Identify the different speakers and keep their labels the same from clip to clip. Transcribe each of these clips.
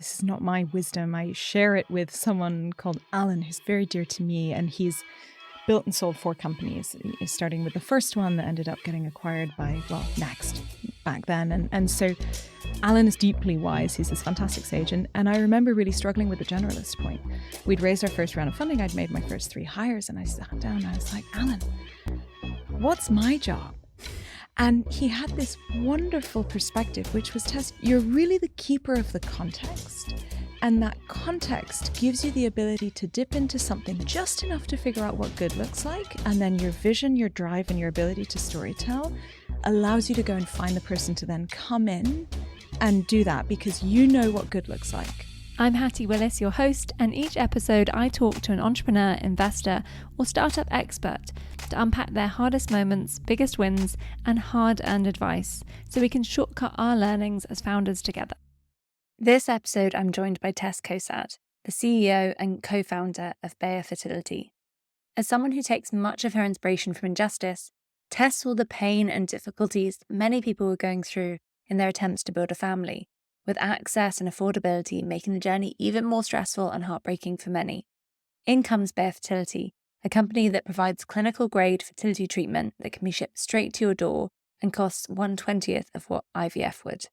Speaker 1: This is not my wisdom. I share it with someone called Alan, who's very dear to me, and he's built and sold 4 companies, starting with the first one that ended up getting acquired by, Next back then. And so Alan is deeply wise. He's this fantastic sage. And I remember really struggling with the generalist point. We'd raised our first round of funding. I'd made my first 3 hires, and I sat down and I was like, Alan, what's my job? And he had this wonderful perspective, which was, Tess, you're really the keeper of the context. And that context gives you the ability to dip into something just enough to figure out what good looks like. And then your vision, your drive, and your ability to storytell allows you to go and find the person to then come in and do that because you know what good looks like.
Speaker 2: I'm Hattie Willis, your host, and each episode I talk to an entrepreneur, investor, or startup expert to unpack their hardest moments, biggest wins, and hard-earned advice so we can shortcut our learnings as founders together. This episode, I'm joined by Tess Cosad, the CEO and co-founder of Béa Fertility. As someone who takes much of her inspiration from injustice, Tess saw the pain and difficulties many people were going through in their attempts to build a family, with access and affordability making the journey even more stressful and heartbreaking for many. In comes Béa Fertility, a company that provides clinical-grade fertility treatment that can be shipped straight to your door and costs 1/20th of what IVF would.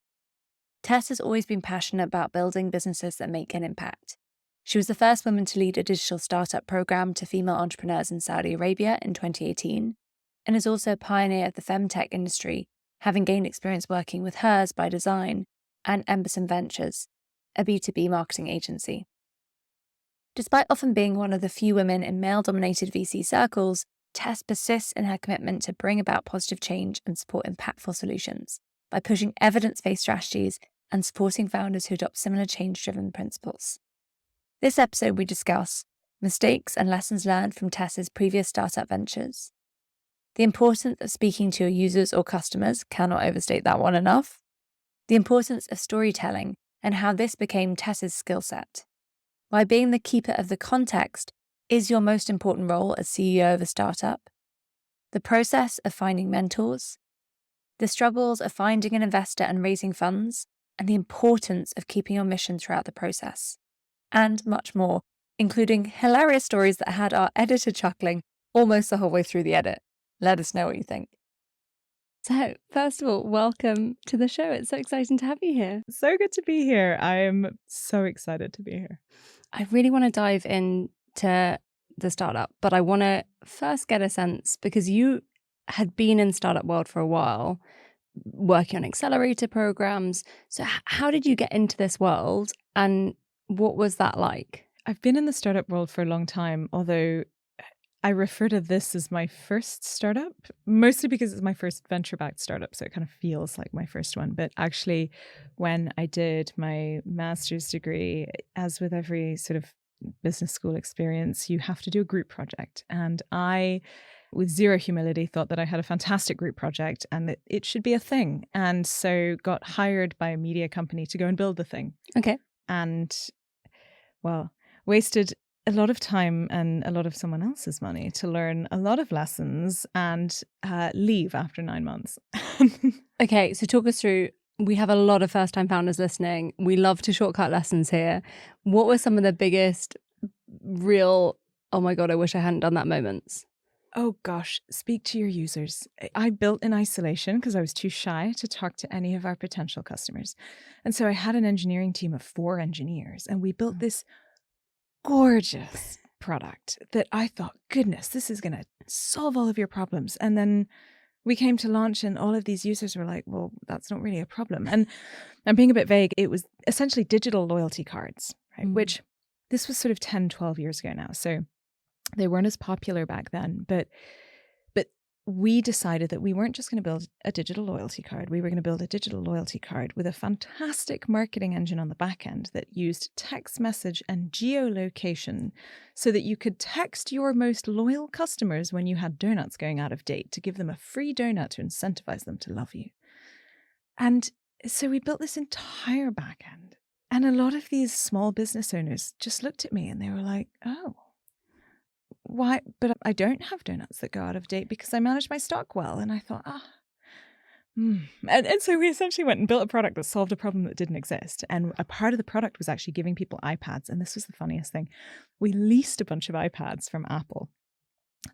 Speaker 2: Tess has always been passionate about building businesses that make an impact. She was the first woman to lead a digital startup program to female entrepreneurs in Saudi Arabia in 2018, and is also a pioneer of the FemTech industry, having gained experience working with Hers by Design and Emberson Ventures, a B2B marketing agency. Despite often being one of the few women in male-dominated VC circles, Tess persists in her commitment to bring about positive change and support impactful solutions by pushing evidence-based strategies and supporting founders who adopt similar change-driven principles. This episode we discuss mistakes and lessons learned from Tess's previous startup ventures, the importance of speaking to your users or customers, cannot overstate that one enough, the importance of storytelling and how this became Tess's skill set, why being the keeper of the context is your most important role as CEO of a startup, the process of finding mentors, the struggles of finding an investor and raising funds, and the importance of keeping your mission throughout the process, and much more, including hilarious stories that had our editor chuckling almost the whole way through the edit. Let us know what you think. So, first of all, welcome to the show. It's so exciting to have you here.
Speaker 1: So good to be here. I'm so excited to be here.
Speaker 2: I really want to dive into the startup, but I want to first get a sense, because you had been in startup world for a while, working on accelerator programs. So how did you get into this world and what was that like?
Speaker 1: I've been in the startup world for a long time, although I refer to this as my first startup, mostly because it's my first venture-backed startup, so it kind of feels like my first one. But actually, when I did my master's degree, as with every sort of business school experience, you have to do a group project. And I, with zero humility, thought that I had a fantastic group project and that it should be a thing. And so got hired by a media company to go and build the thing.
Speaker 2: Okay.
Speaker 1: And, wasted a lot of time and a lot of someone else's money to learn a lot of lessons and leave after 9 months.
Speaker 2: Okay, so talk us through. We have a lot of first-time founders listening. We love to shortcut lessons here. What were some of the biggest real, oh my God, I wish I hadn't done that moments?
Speaker 1: Oh gosh, speak to your users. I built in isolation because I was too shy to talk to any of our potential customers. And so I had an engineering team of 4 engineers, and we built this gorgeous product that I thought, goodness, this is going to solve all of your problems. And then we came to launch and all of these users were like, well, that's not really a problem. And I'm being a bit vague. It was essentially digital loyalty cards, right? Which this was sort of 10, 12 years ago now. So they weren't as popular back then, but we decided that we weren't just going to build a digital loyalty card. We were going to build a digital loyalty card with a fantastic marketing engine on the back end that used text message and geolocation so that you could text your most loyal customers when you had donuts going out of date to give them a free donut to incentivize them to love you. And so we built this entire back end. And a lot of these small business owners just looked at me and they were like, oh, why? But I don't have donuts that go out of date because I manage my stock well. And I thought, And so we essentially went and built a product that solved a problem that didn't exist. And a part of the product was actually giving people iPads. And this was the funniest thing. We leased a bunch of iPads from Apple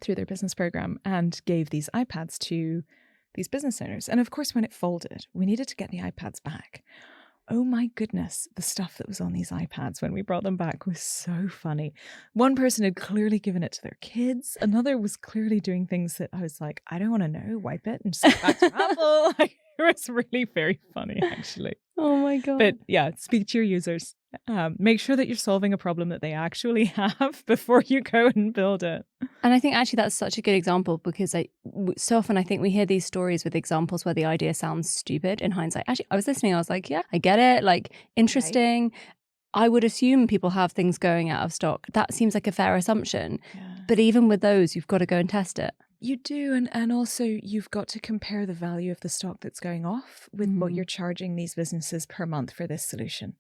Speaker 1: through their business program and gave these iPads to these business owners. And of course, when it folded, we needed to get the iPads back. Oh my goodness, the stuff that was on these iPads when we brought them back was so funny. One person had clearly given it to their kids. Another was clearly doing things that I was like, I don't want to know, wipe it and just go back to Apple. Like, it was really very funny, actually.
Speaker 2: Oh my God.
Speaker 1: But yeah, speak to your users. Make sure that you're solving a problem that they actually have before you go and build it.
Speaker 2: And I think actually that's such a good example, because so often I think we hear these stories with examples where the idea sounds stupid in hindsight. Actually, I was listening, I was like, yeah, I get it. Like, interesting. Right. I would assume people have things going out of stock. That seems like a fair assumption. Yeah. But even with those, you've got to go and test it.
Speaker 1: You do. And also you've got to compare the value of the stock that's going off with what you're charging these businesses per month for this solution.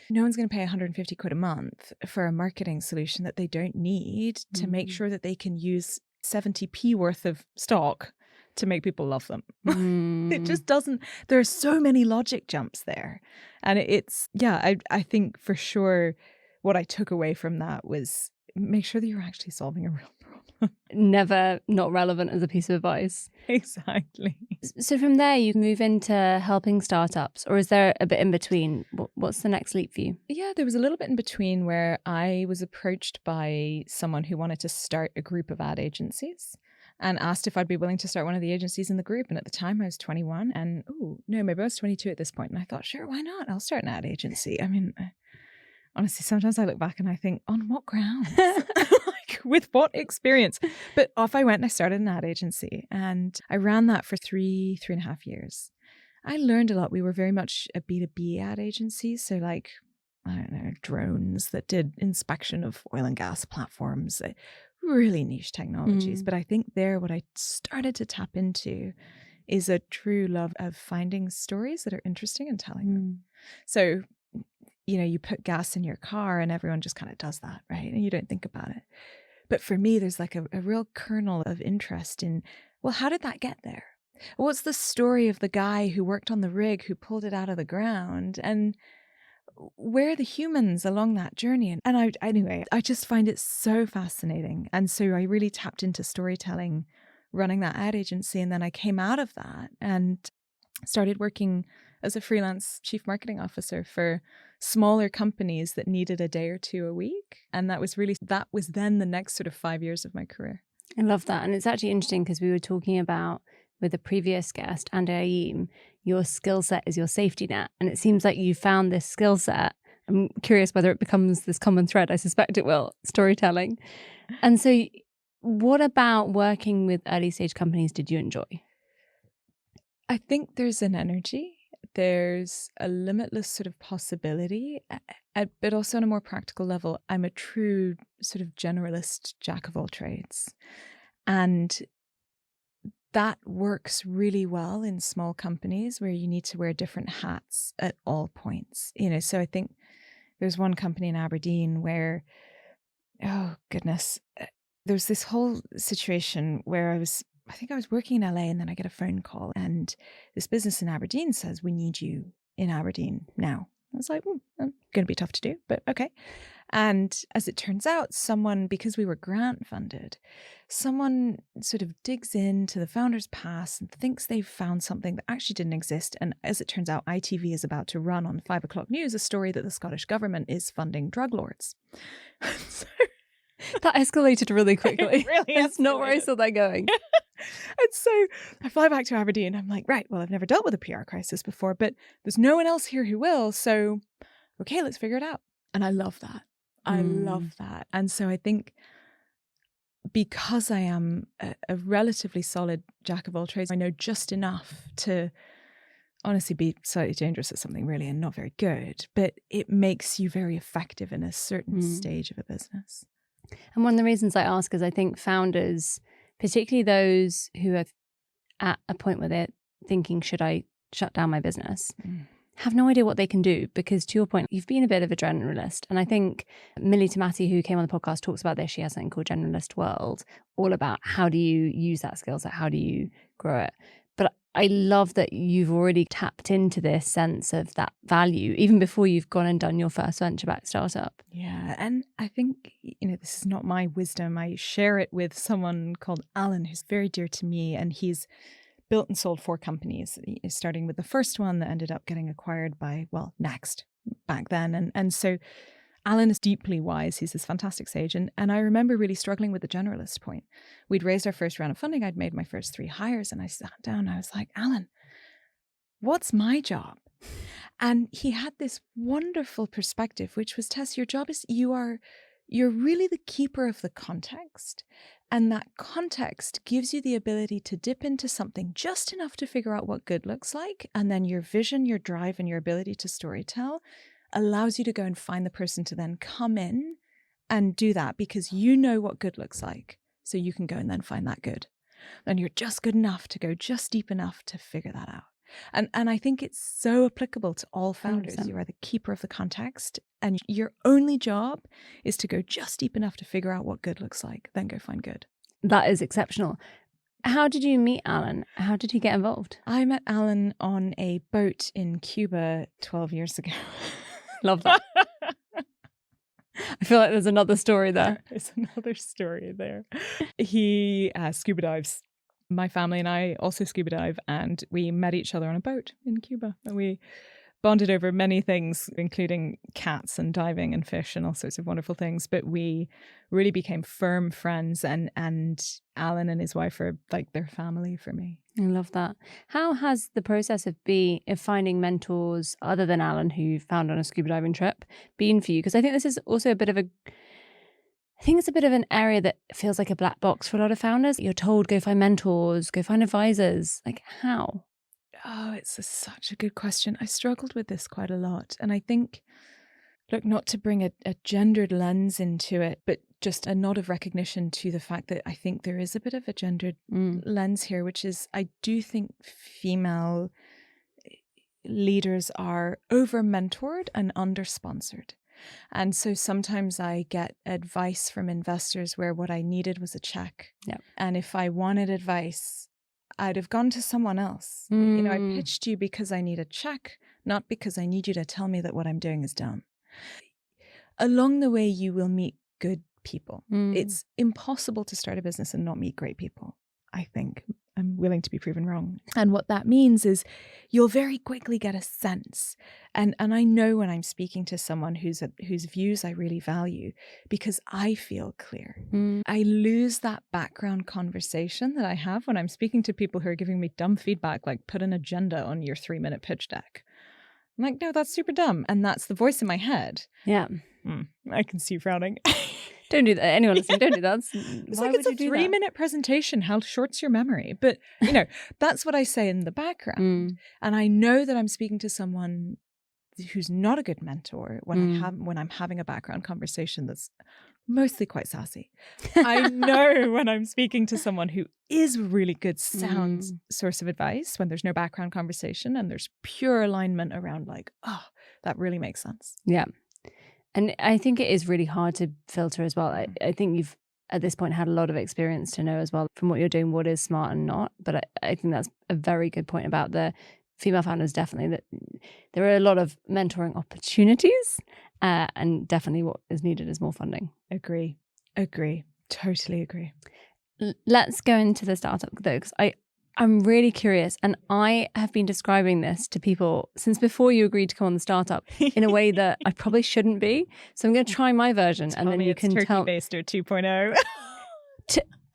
Speaker 1: No one's going to pay 150 quid a month for a marketing solution that they don't need to make sure that they can use 70p worth of stock to make people love them. It just doesn't. There are so many logic jumps there. And I think for sure what I took away from that was make sure that you're actually solving a real problem.
Speaker 2: Never not relevant as a piece of advice.
Speaker 1: Exactly.
Speaker 2: So from there, you move into helping startups, or is there a bit in between? What's the next leap for you?
Speaker 1: Yeah, there was a little bit in between where I was approached by someone who wanted to start a group of ad agencies and asked if I'd be willing to start one of the agencies in the group. And at the time I was 21 and maybe I was 22 at this point. And I thought, sure, why not? I'll start an ad agency. I mean, honestly, sometimes I look back and I think, on what grounds? With what experience? But off I went and I started an ad agency and I ran that for 3.5 years. I learned a lot. We were very much a B2B ad agency. So like, I don't know, drones that did inspection of oil and gas platforms, really niche technologies. But I think what I started to tap into is a true love of finding stories that are interesting and telling them. So, you put gas in your car and everyone just kind of does that, right? And you don't think about it. But for me, there's like a real kernel of interest in, well, how did that get there? What's the story of the guy who worked on the rig, who pulled it out of the ground? And where are the humans along that journey? And I just find it so fascinating. And so I really tapped into storytelling, running that ad agency. And then I came out of that and started working as a freelance chief marketing officer for smaller companies that needed a day or two a week. And that was then the next sort of 5 years of my career.
Speaker 2: I love that. And it's actually interesting because we were talking about with a previous guest, Andy Ayeem, your skill set is your safety net. And it seems like you found this skill set. I'm curious whether it becomes this common thread. I suspect it will, storytelling. And so what about working with early stage companies did you enjoy?
Speaker 1: I think there's an energy. There's a limitless sort of possibility, but also on a more practical level, I'm a true sort of generalist jack of all trades. And that works really well in small companies where you need to wear different hats at all points. So I think there's one company in Aberdeen where, oh goodness, there's this whole situation where I think I was working in LA and then I get a phone call and this business in Aberdeen says, we need you in Aberdeen now. I was like, going to be tough to do, but okay. And as it turns out, because we were grant funded, someone sort of digs into the founder's past and thinks they've found something that actually didn't exist. And as it turns out, ITV is about to run on 5 o'clock news a story that the Scottish government is funding drug lords. So,
Speaker 2: that escalated really quickly.
Speaker 1: It really
Speaker 2: It's not where I saw that going.
Speaker 1: And so I fly back to Aberdeen. I'm like, right, well, I've never dealt with a PR crisis before, but there's no one else here who will. So, okay, let's figure it out. And I love that. I love that. And so I think because I am a relatively solid jack of all trades, I know just enough to honestly be slightly dangerous at something really and not very good, but it makes you very effective in a certain stage of a business.
Speaker 2: And one of the reasons I ask is I think founders, particularly those who are at a point where they're thinking, should I shut down my business, have no idea what they can do. Because to your point, you've been a bit of a generalist. And I think Millie Tomati, who came on the podcast, talks about this. She has something called Generalist World, all about how do you use that skill set? How do you grow it? But I love that you've already tapped into this sense of that value, even before you've gone and done your first venture-backed startup.
Speaker 1: Yeah. And I think, this is not my wisdom. I share it with someone called Alan, who's very dear to me. And he's built and sold 4 companies, starting with the first one that ended up getting acquired by, Next back then. And so Alan is deeply wise. He's this fantastic sage. And I remember really struggling with the generalist point. We'd raised our first round of funding. I'd made my first 3 hires. And I sat down and I was like, Alan, what's my job? And he had this wonderful perspective, which was, Tess, your job is you're really the keeper of the context. And that context gives you the ability to dip into something just enough to figure out what good looks like. And then your vision, your drive, and your ability to storytell allows you to go and find the person to then come in and do that, because you know what good looks like. So you can go and then find that good. And you're just good enough to go just deep enough to figure that out. And I think it's so applicable to all founders.
Speaker 2: 100%.
Speaker 1: You are the keeper of the context, and your only job is to go just deep enough to figure out what good looks like, then go find good.
Speaker 2: That is exceptional. How did you meet Alan? How did he get involved?
Speaker 1: I met Alan on a boat in Cuba 12 years ago.
Speaker 2: Love that. I feel like there's another story there.
Speaker 1: There's another story there. He scuba dives. My family and I also scuba dive, and we met each other on a boat in Cuba. And we bonded over many things, including cats and diving and fish and all sorts of wonderful things. But we really became firm friends, and Alan and his wife are like their family for me.
Speaker 2: I love that. How has the process of finding mentors other than Alan, who you found on a scuba diving trip, been for you? Because I think this is also it's a bit of an area that feels like a black box for a lot of founders. You're told, go find mentors, go find advisors. Like, how?
Speaker 1: Oh, it's such a good question. I struggled with this quite a lot. And I think, look, not to bring a gendered lens into it, but just a nod of recognition to the fact that I think there is a bit of a gendered lens here, which is, I do think female leaders are over-mentored and under-sponsored. And so sometimes I get advice from investors where what I needed was a check.
Speaker 2: Yep.
Speaker 1: And if I wanted advice, I'd have gone to someone else. I pitched you because I need a check, not because I need you to tell me that what I'm doing is dumb. Along the way, you will meet good people. It's impossible to start a business and not meet great people, I think. I'm willing to be proven wrong. And what that means is you'll very quickly get a sense. And I know when I'm speaking to someone whose views I really value, because I feel clear. I lose that background conversation that I have when I'm speaking to people who are giving me dumb feedback, like put an agenda on your 3-minute pitch deck. I'm like, no, that's super dumb. And that's the voice in my head.
Speaker 2: Yeah.
Speaker 1: I can see you frowning.
Speaker 2: Don't do that. Anyone listening, don't do that.
Speaker 1: It's like it's a 3-minute presentation. How short's your memory? But, that's what I say in the background. And I know that I'm speaking to someone who's not a good mentor when I'm having a background conversation that's mostly quite sassy. I know when I'm speaking to someone who is really good sound source of advice, when there's no background conversation and there's pure alignment around like, oh, that really makes sense.
Speaker 2: Yeah. And I think it is really hard to filter as well. I think you've, at this point, had a lot of experience to know as well from what you're doing, what is smart and not. But I think that's a very good point about the female founders, definitely, that there are a lot of mentoring opportunities and definitely what is needed is more funding.
Speaker 1: Agree. Totally agree.
Speaker 2: Let's go into the startup though, because I'm really curious, and I have been describing this to people since before you agreed to come on the startup in a way that I probably shouldn't be. So I'm going to try my version, and then you can tell.
Speaker 1: Turkey baster 2.0.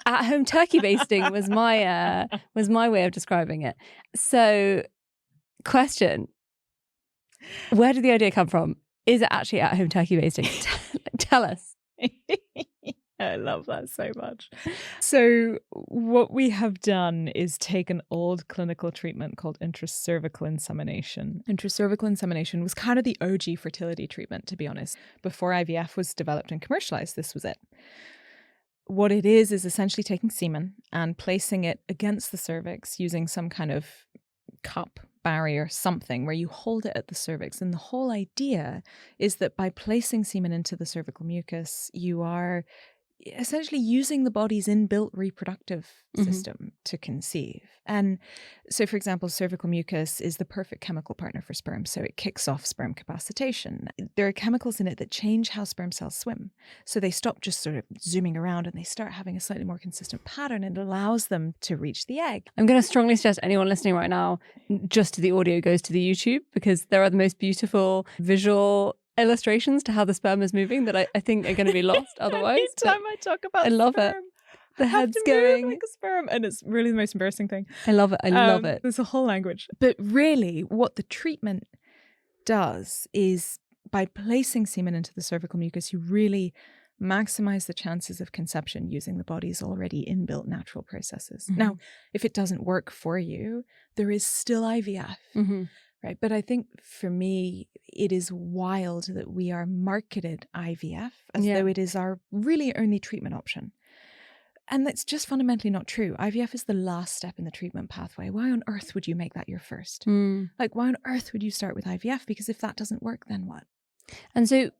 Speaker 2: At-home turkey basting was my way of describing it. So, question: where did the idea come from? Is it actually at-home turkey basting? Tell us.
Speaker 1: I love that so much. So what we have done is take an old clinical treatment called intracervical insemination. Intracervical insemination was kind of the OG fertility treatment, to be honest. Before IVF was developed and commercialized, this was it. What it is essentially taking semen and placing it against the cervix using some kind of cup, barrier, something where you hold it at the cervix. And the whole idea is that by placing semen into the cervical mucus, you are essentially using the body's inbuilt reproductive
Speaker 2: Mm-hmm.
Speaker 1: system to conceive. And so, for example, cervical mucus is the perfect chemical partner for sperm. So it kicks off sperm capacitation. There are chemicals in it that change how sperm cells swim. So they stop just sort of zooming around and they start having a slightly more consistent pattern. And it allows them to reach the egg.
Speaker 2: I'm going to strongly suggest anyone listening right now, just to the audio, goes to the YouTube, because there are the most beautiful visual illustrations to how the sperm is moving that I think are going to be lost otherwise.
Speaker 1: Anytime I talk about
Speaker 2: I love
Speaker 1: sperm,
Speaker 2: it. The
Speaker 1: I have
Speaker 2: head's
Speaker 1: to
Speaker 2: going.
Speaker 1: move like a sperm, and it's really the most embarrassing thing.
Speaker 2: I love it. I love it.
Speaker 1: There's a whole language. But really, what the treatment does is by placing semen into the cervical mucus, you really maximize the chances of conception using the body's already inbuilt natural processes.
Speaker 2: Mm-hmm.
Speaker 1: Now, if it doesn't work for you, there is still IVF.
Speaker 2: Mm-hmm.
Speaker 1: Right. But I think for me, it is wild that we are marketed IVF as though it is our really only treatment option. And that's just fundamentally not true. IVF is the last step in the treatment pathway. Why on earth would you make that your first? Like, why on earth would you start with IVF? Because if that doesn't work, then what?
Speaker 2: And so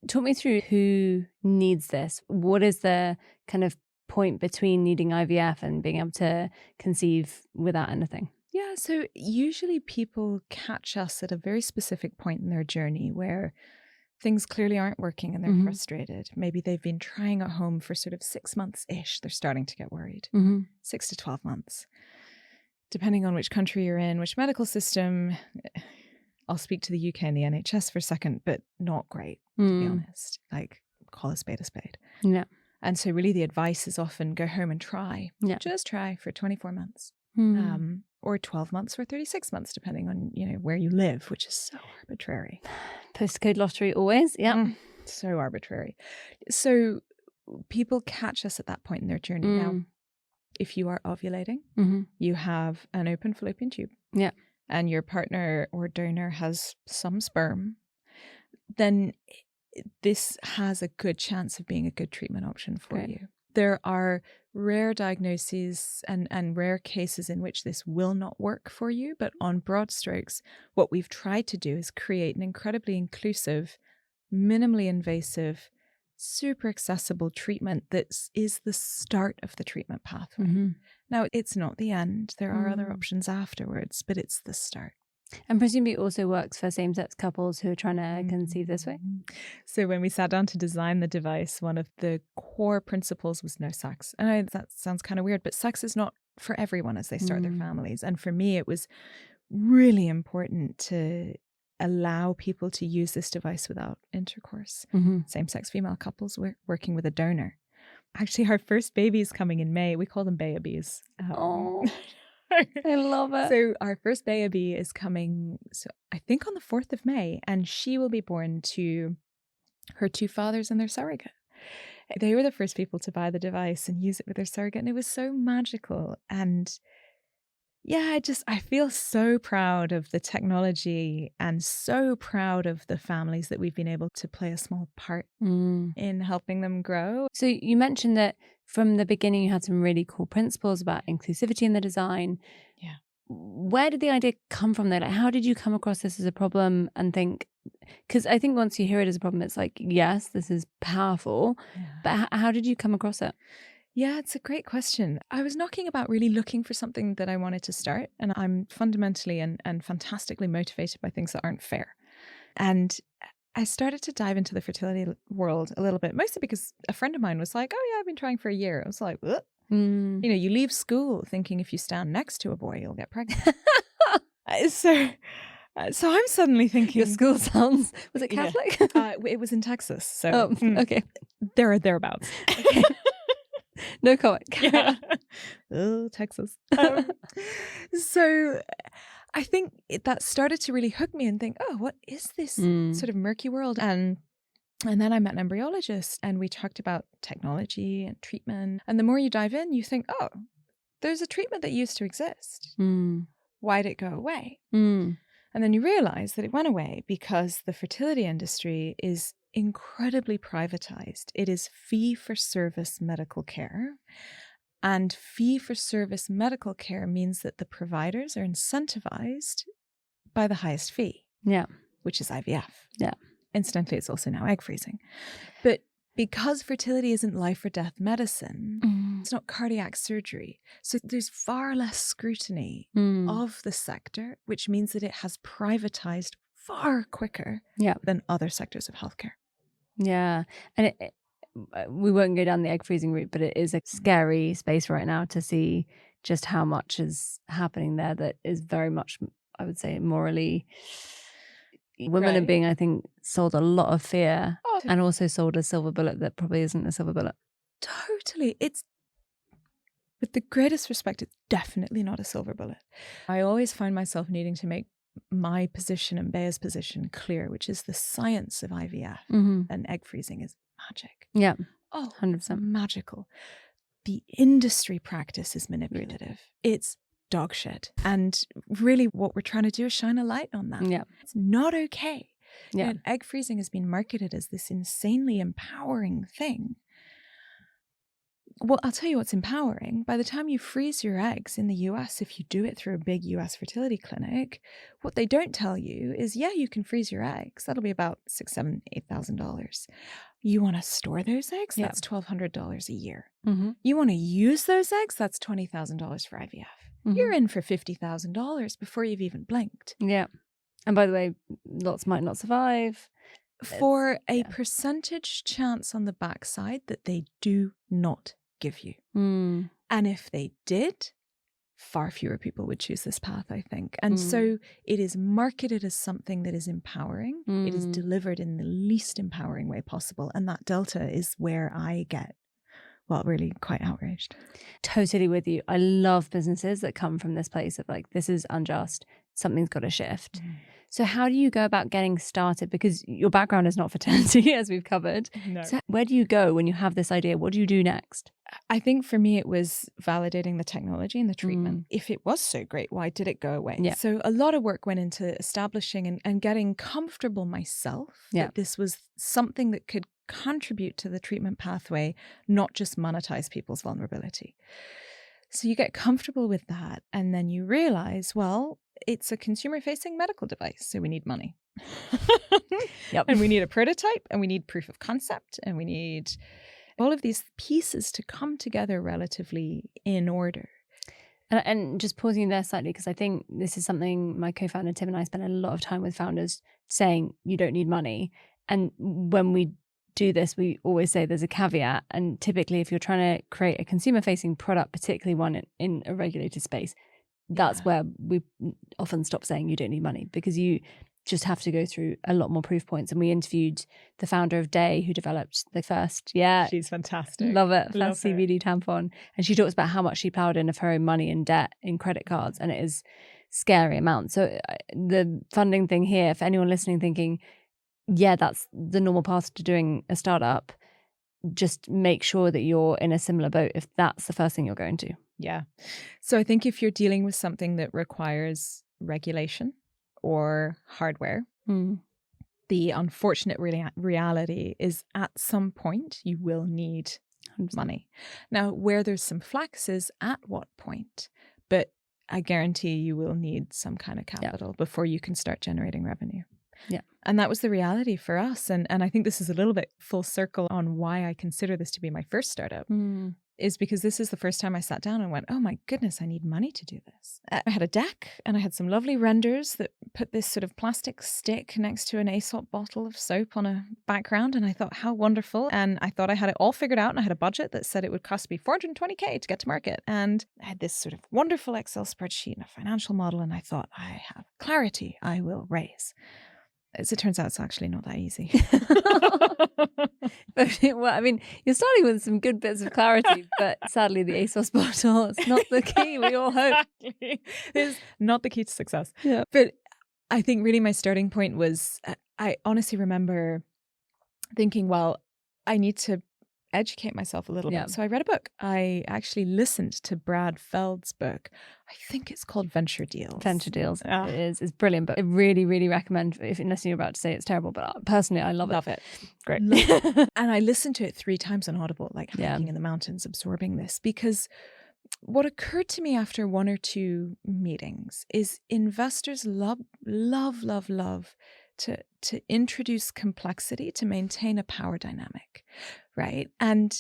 Speaker 2: talk me through who needs this. What is the kind of point between needing IVF and being able to conceive without anything?
Speaker 1: Yeah, so usually people catch us at a very specific point in their journey where things clearly aren't working and they're frustrated. Maybe they've been trying at home for sort of 6 months-ish. They're starting to get worried. 6 to 12 months. Depending on which country you're in, which medical system. I'll speak to the UK and the NHS for a second, but not great, to be honest. Like, call a spade a spade.
Speaker 2: Yeah.
Speaker 1: And so really the advice is often go home and try.
Speaker 2: Yeah.
Speaker 1: Just try for 24 months. Or 12 months or 36 months, depending on, where you live, which is so arbitrary.
Speaker 2: Postcode lottery always. Yeah.
Speaker 1: So arbitrary. So people catch us at that point in their journey. Now, if you are ovulating, you have an open fallopian tube.
Speaker 2: Yeah.
Speaker 1: And your partner or donor has some sperm, then this has a good chance of being a good treatment option for you. There are rare diagnoses and rare cases in which this will not work for you, but on broad strokes, what we've tried to do is create an incredibly inclusive, minimally invasive, super accessible treatment that is the start of the treatment pathway. Now, it's not the end. There are other options afterwards, but it's the start.
Speaker 2: And presumably it also works for same-sex couples who are trying to conceive this way.
Speaker 1: So when we sat down to design the device, one of the core principles was no sex. I know that sounds kind of weird, but sex is not for everyone as they start their families. And for me, it was really important to allow people to use this device without intercourse. Same-sex female couples working with a donor. Actually, our first baby is coming in May. We call them babies.
Speaker 2: I love it.
Speaker 1: So our first baby is coming, so I think on the 4th of May, and she will be born to her 2 fathers and their surrogate. They were the first people to buy the device and use it with their surrogate, and it was so magical. And yeah, I feel so proud of the technology and so proud of the families that we've been able to play a small part in helping them grow.
Speaker 2: So you mentioned that from the beginning, you had some really cool principles about inclusivity in the design.
Speaker 1: Yeah.
Speaker 2: Where did the idea come from there? Like, how did you come across this as a problem and think, because I think once you hear it as a problem, it's like, yes, this is powerful, but how did you come across it?
Speaker 1: Yeah, it's a great question. I was knocking about really looking for something that I wanted to start, and I'm fundamentally and fantastically motivated by things that aren't fair. And I started to dive into the fertility world a little bit, mostly because a friend of mine was like, oh yeah, I've been trying for a year. I was like, what? You leave school thinking if you stand next to a boy, you'll get pregnant. So I'm suddenly thinking...
Speaker 2: Your school sounds... Was it Catholic?
Speaker 1: It was in Texas. So
Speaker 2: okay.
Speaker 1: There are thereabouts.
Speaker 2: Okay. No comment.
Speaker 1: Yeah. Oh, Texas. So I think that started to really hook me and think, oh, what is this sort of murky world? And then I met an embryologist and we talked about technology and treatment. And the more you dive in, you think, oh, there's a treatment that used to exist. Why'd it go away? And then you realize that it went away because the fertility industry is incredibly privatized. It is fee-for-service medical care. And fee-for-service medical care means that the providers are incentivized by the highest fee.
Speaker 2: Yeah.
Speaker 1: Which is IVF.
Speaker 2: Yeah.
Speaker 1: Incidentally, it's also now egg freezing. But because fertility isn't life or death medicine, it's not cardiac surgery. So there's far less scrutiny of the sector, which means that it has privatized far quicker than other sectors of healthcare.
Speaker 2: Yeah. And we won't go down the egg freezing route, but it is a scary space right now to see just how much is happening there that is very much, I would say, morally. Women are being, I think, sold a lot of fear and also sold a silver bullet that probably isn't a silver bullet.
Speaker 1: Totally. It's, with the greatest respect, it's definitely not a silver bullet. I always find myself needing to make my position and Béa's position clear, which is the science of IVF and egg freezing is magic.
Speaker 2: Yeah.
Speaker 1: Oh,
Speaker 2: 100%.
Speaker 1: magical. The industry practice is manipulative. It's dog shit. And really what we're trying to do is shine a light on that.
Speaker 2: Yeah.
Speaker 1: It's not okay.
Speaker 2: Yeah.
Speaker 1: And egg freezing has been marketed as this insanely empowering thing. Well, I'll tell you what's empowering. By the time you freeze your eggs in the US, if you do it through a big US fertility clinic, what they don't tell you is, yeah, you can freeze your eggs. That'll be about $6,000, $7,000, $8,000. You want to store those eggs?
Speaker 2: Yeah.
Speaker 1: That's $1,200 a year.
Speaker 2: Mm-hmm.
Speaker 1: You want to use those eggs? That's $20,000 for IVF.
Speaker 2: Mm-hmm.
Speaker 1: You're in for $50,000 before you've even blinked.
Speaker 2: Yeah. And by the way, lots might not survive.
Speaker 1: For a percentage chance on the backside that they do not give you. And if they did, far fewer people would choose this path, I think. And so it is marketed as something that is empowering. It is delivered in the least empowering way possible. And that delta is where I get, well, really quite outraged.
Speaker 2: Totally with you. I love businesses that come from this place of like, this is unjust. Something's got to shift. So how do you go about getting started? Because your background is not fertility, as we've covered.
Speaker 1: No.
Speaker 2: So where do you go when you have this idea? What do you do next?
Speaker 1: I think for me, it was validating the technology and the treatment. If it was so great, why did it go away?
Speaker 2: Yeah.
Speaker 1: So a lot of work went into establishing and getting comfortable myself that this was something that could contribute to the treatment pathway, not just monetize people's vulnerability. So you get comfortable with that. And then you realize, well, it's a consumer-facing medical device, so we need money. And we need a prototype, and we need proof of concept, and we need all of these pieces to come together relatively in order.
Speaker 2: And just pausing there slightly, because I think this is something my co-founder Tim and I spend a lot of time with founders saying, you don't need money. And when we do this, we always say there's a caveat. And typically, if you're trying to create a consumer-facing product, particularly one in a regulated space, that's where we often stop saying you don't need money, because you just have to go through a lot more proof points. And we interviewed the founder of Day, who developed the first,
Speaker 1: she's fantastic.
Speaker 2: Love it, first CBD tampon. And she talks about how much she plowed in of her own money in debt in credit cards. And it is scary amounts. So the funding thing here, for anyone listening thinking, yeah, that's the normal path to doing a startup, just make sure that you're in a similar boat if that's the first thing you're going to.
Speaker 1: Yeah. So I think if you're dealing with something that requires regulation or hardware, the unfortunate reality is at some point you will need
Speaker 2: 100%.
Speaker 1: Money. Now, where there's some flex is at what point, but I guarantee you will need some kind of capital before you can start generating revenue.
Speaker 2: Yeah.
Speaker 1: And that was the reality for us. And I think this is a little bit full circle on why I consider this to be my first startup. Is because this is the first time I sat down and went, oh my goodness, I need money to do this. I had a deck and I had some lovely renders that put this sort of plastic stick next to an Aesop bottle of soap on a background. And I thought, how wonderful. And I thought I had it all figured out, and I had a budget that said it would cost me $420K to get to market. And I had this sort of wonderful Excel spreadsheet and a financial model. And I thought, I have clarity, I will raise. As it turns out, it's actually not that easy.
Speaker 2: Well, I mean, you're starting with some good bits of clarity, but sadly, the ASOS bottle is not the key. We all hope.
Speaker 1: It's not the key to success.
Speaker 2: Yeah.
Speaker 1: But I think really my starting point was, I honestly remember thinking, well, I need to educate myself a little bit. So I read a book. I actually listened to Brad Feld's book. I think it's called Venture Deals.
Speaker 2: Venture Deals. It is. It's brilliant, but I really, really recommend, if unless you're about to say it's terrible, but personally, I love it. Great.
Speaker 1: And I listened to it 3 times on Audible, like hiking in the mountains, absorbing this, because what occurred to me after 1 or 2 meetings is investors love to introduce complexity to maintain a power dynamic. right? And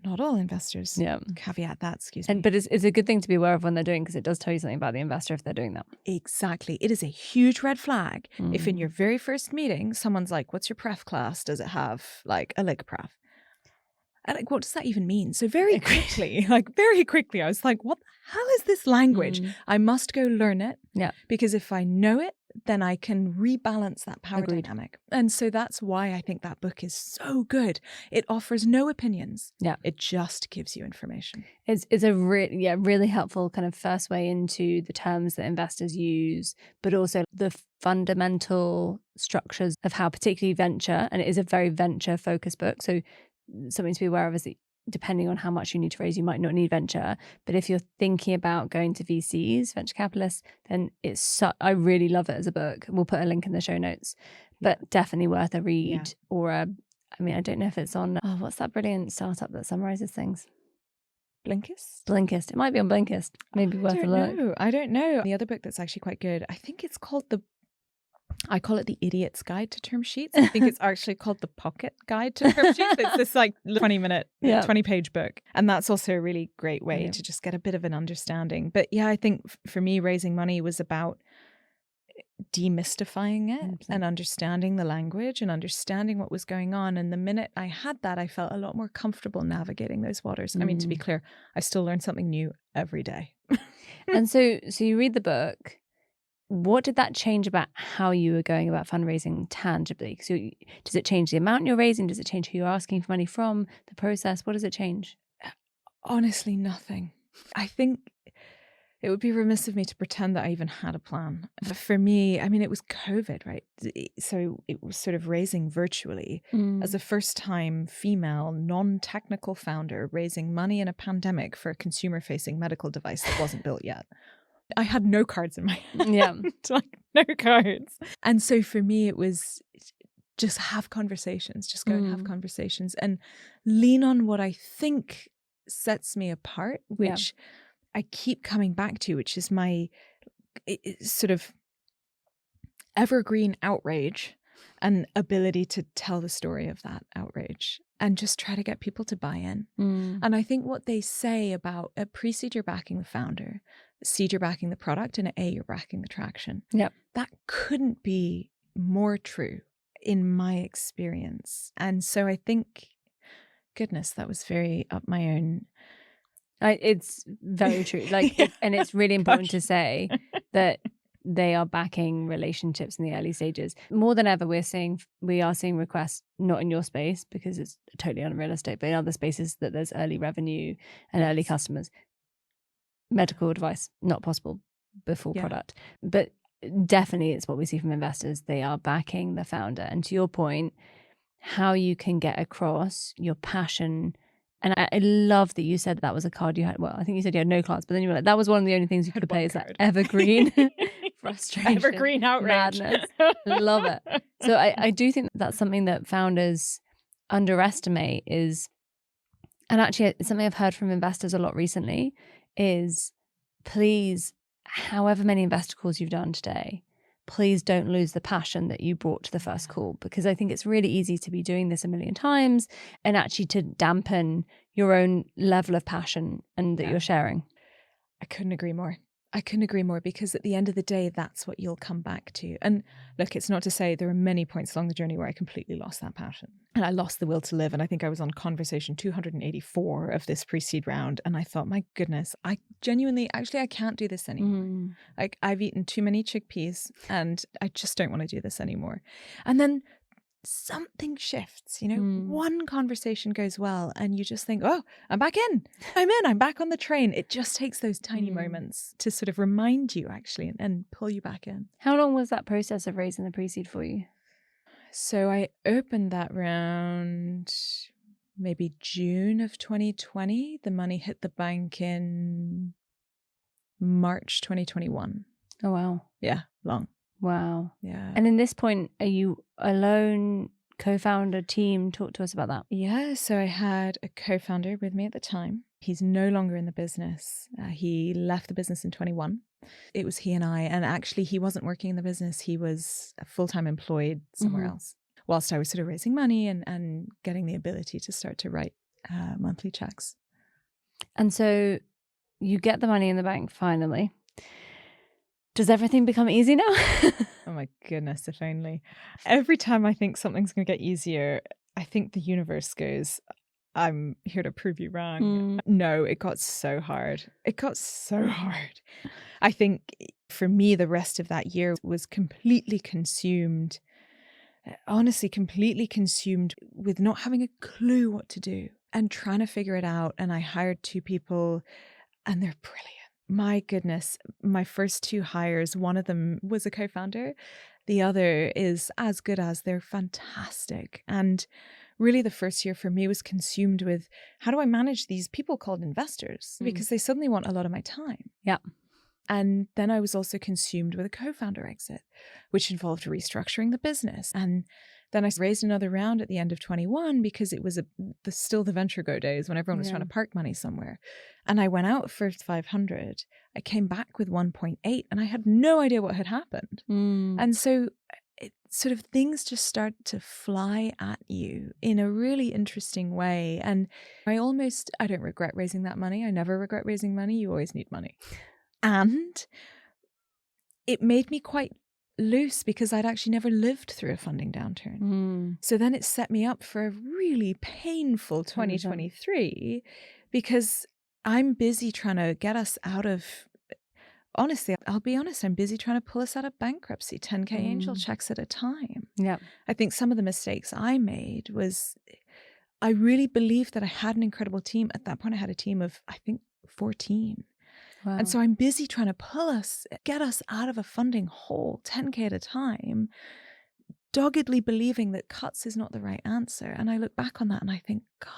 Speaker 1: not all investors
Speaker 2: Yeah.
Speaker 1: caveat that, excuse me.
Speaker 2: But it's a good thing to be aware of when they're doing, because it does tell you something about the investor if they're doing that.
Speaker 1: Exactly. It is a huge red flag if in your very first meeting, someone's like, what's your pref class? Does it have like a leg pref? And like, what does that even mean? So very quickly, I was like, what the hell is this language? I must go learn it.
Speaker 2: Yeah.
Speaker 1: Because if I know it, then I can rebalance that power dynamic. And so that's why I think that book is so good. It offers no opinions.
Speaker 2: Yeah.
Speaker 1: It just gives you information.
Speaker 2: It's a really helpful kind of first way into the terms that investors use, but also the fundamental structures of how particularly venture, and it is a very venture focused book. So something to be aware of is that depending on how much you need to raise, you might not need venture. But if you're thinking about going to VCs, venture capitalists, then I really love it as a book. We'll put a link in the show notes, but definitely worth a read or I don't know if it's on, what's that brilliant startup that summarizes things? Blinkist. It might be on Blinkist. Maybe worth a look.
Speaker 1: I don't know. The other book that's actually quite good, I think it's called I call it the Idiot's Guide to Term Sheets. I think it's actually called the Pocket Guide to Term Sheets. It's this like 20-page book. And that's also a really great way to just get a bit of an understanding. But yeah, I think for me, raising money was about demystifying it and understanding the language and understanding what was going on. And the minute I had that, I felt a lot more comfortable navigating those waters. I mean, to be clear, I still learn something new every day.
Speaker 2: And so you read the book. What did that change about how you were going about fundraising tangibly? So does it change the amount you're raising? Does it change who you're asking for money from? The process? What does it change?
Speaker 1: Honestly, nothing. I think it would be remiss of me to pretend that I even had a plan. For me, I mean, it was COVID, right? So it was sort of raising virtually as a first-time female, non-technical founder raising money in a pandemic for a consumer-facing medical device that wasn't built yet. I had no cards in my hand.
Speaker 2: Yeah.
Speaker 1: Like no cards. And so for me, it was just have conversations, just go and have conversations and lean on what I think sets me apart, which I keep coming back to, which is my sort of evergreen outrage and ability to tell the story of that outrage and just try to get people to buy in. And I think what they say about a pre-seed, you're backing the founder, seed, you're backing the product, and A, you're backing the traction.
Speaker 2: Yep.
Speaker 1: That couldn't be more true in my experience. And so I think, goodness, that was very up my own.
Speaker 2: It's very true. And it's really important to say that they are backing relationships in the early stages. More than ever, we are seeing requests, not in your space because it's totally unrealistic, but in other spaces that there's early revenue and early customers. Medical device, not possible before product. But definitely it's what we see from investors. They are backing the founder. And to your point, how you can get across your passion. And I love that you said that was a card you had. Well, I think you said you had no cards, but then you were like, that was one of the only things you could play is that evergreen frustration.
Speaker 1: Evergreen outrage.
Speaker 2: Madness. Love it. So I do think that's something that founders underestimate is, and actually it's something I've heard from investors a lot recently, is please, however many investor calls you've done today, please don't lose the passion that you brought to the first call, because I think it's really easy to be doing this a million times and actually to dampen your own level of passion and that you're sharing.
Speaker 1: I couldn't agree more. Because at the end of the day, that's what you'll come back to. And look, it's not to say there are many points along the journey where I completely lost that passion. And I lost the will to live. And I think I was on conversation 284 of this pre-seed round. And I thought, my goodness, I genuinely, actually, I can't do this anymore. Like I've eaten too many chickpeas and I just don't want to do this anymore. And then something shifts, one conversation goes well and you just think, oh, I'm back in, I'm back on the train. It just takes those tiny moments to sort of remind you actually and pull you back in.
Speaker 2: How long was that process of raising the pre-seed for you?
Speaker 1: So I opened that round maybe June of 2020. The money hit the bank in March 2021.
Speaker 2: Oh, wow.
Speaker 1: Yeah, long.
Speaker 2: Wow.
Speaker 1: Yeah.
Speaker 2: And in this point, are you alone, co-founder, team? Talk to us about that.
Speaker 1: Yeah. So I had a co-founder with me at the time. He's no longer in the business. He left the business in 21. It was he and I. And actually, he wasn't working in the business. He was full-time employed somewhere else. whilst I was sort of raising money and getting the ability to start to write monthly checks.
Speaker 2: And so you get the money in the bank finally. Does everything become easy now?
Speaker 1: Oh my goodness, if only. Every time I think something's going to get easier, I think the universe goes, I'm here to prove you wrong. No, it got so hard. It got so hard. I think for me, the rest of that year was completely consumed, honestly, completely consumed with not having a clue what to do and trying to figure it out. And I hired 2 people and they're brilliant. My goodness, my first 2 hires, one of them was a co-founder. The other is as good as. They're fantastic. And really the first year for me was consumed with how do I manage these people called investors? Because they suddenly want a lot of my time.
Speaker 2: Yeah.
Speaker 1: And then I was also consumed with a co-founder exit, which involved restructuring the business. And then I raised another round at the end of 21 because it was still the venture go days when everyone was trying to park money somewhere. And I went out for 500. I came back with 1.8 and I had no idea what had happened. And so it sort of things just start to fly at you in a really interesting way. And I don't regret raising that money. I never regret raising money. You always need money. And it made me quite loose because I'd actually never lived through a funding downturn. So then it set me up for a really painful 2023 because I'm busy trying to get us out of, honestly, I'll be honest, I'm busy trying to pull us out of bankruptcy, 10K angel checks at a time.
Speaker 2: Yeah.
Speaker 1: I think some of the mistakes I made was I really believed that I had an incredible team. At that point, I had a team of, I think, 14.
Speaker 2: Wow.
Speaker 1: And so I'm busy trying to get us out of a funding hole, 10K at a time, doggedly believing that cuts is not the right answer. And I look back on that and I think, God,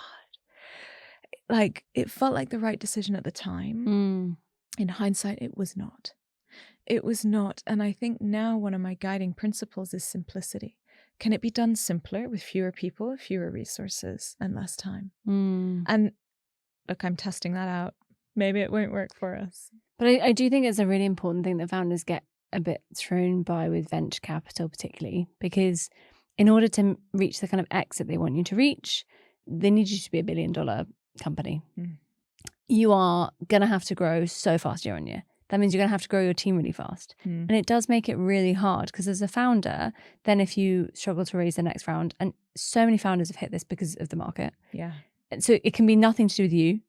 Speaker 1: like it felt like the right decision at the time. In hindsight, it was not. It was not. And I think now one of my guiding principles is simplicity. Can it be done simpler with fewer people, fewer resources, and less time? And look, I'm testing that out. Maybe it won't work for us.
Speaker 2: But I do think it's a really important thing that founders get a bit thrown by with venture capital, particularly because in order to reach the kind of exit they want you to reach, they need you to be $1 billion company. You are going to have to grow so fast year on year. That means you're going to have to grow your team really fast. And it does make it really hard because as a founder, then if you struggle to raise the next round, and so many founders have hit this because of the market.
Speaker 1: Yeah.
Speaker 2: And so it can be nothing to do with you.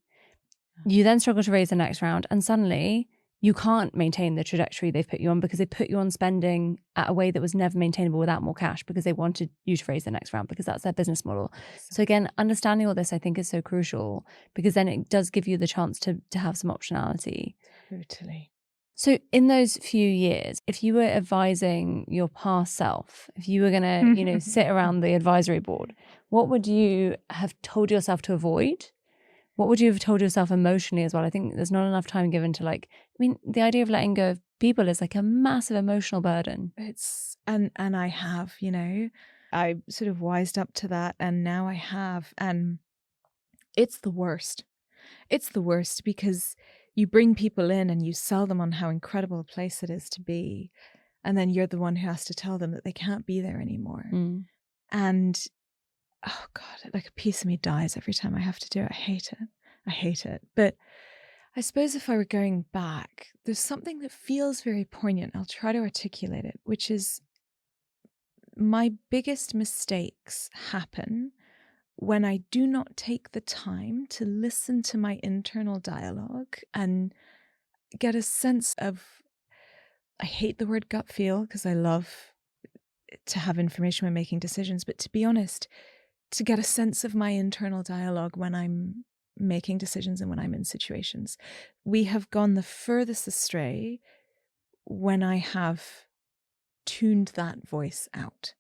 Speaker 2: You then struggle to raise the next round and suddenly you can't maintain the trajectory they've put you on because they put you on spending at a way that was never maintainable without more cash because they wanted you to raise the next round because that's their business model. So again, understanding all this I think is so crucial because then it does give you the chance to have some optionality.
Speaker 1: Totally.
Speaker 2: So in those few years, if you were advising your past self, if you were going to, sit around the advisory board, what would you have told yourself to avoid? What would you have told yourself emotionally as well? I think there's not enough time given to the idea of letting go of people is like a massive emotional burden.
Speaker 1: It's, and I have, I sort of wised up to that and now I have, and it's the worst. It's the worst because you bring people in and you sell them on how incredible a place it is to be. And then you're the one who has to tell them that they can't be there anymore. And oh God, like a piece of me dies every time I have to do it. I hate it. I hate it. But I suppose if I were going back, there's something that feels very poignant. I'll try to articulate it, which is my biggest mistakes happen when I do not take the time to listen to my internal dialogue and get a sense of, I hate the word gut feel because I love to have information when making decisions, but to be honest, to get a sense of my internal dialogue when I'm making decisions and when I'm in situations. We have gone the furthest astray when I have tuned that voice out.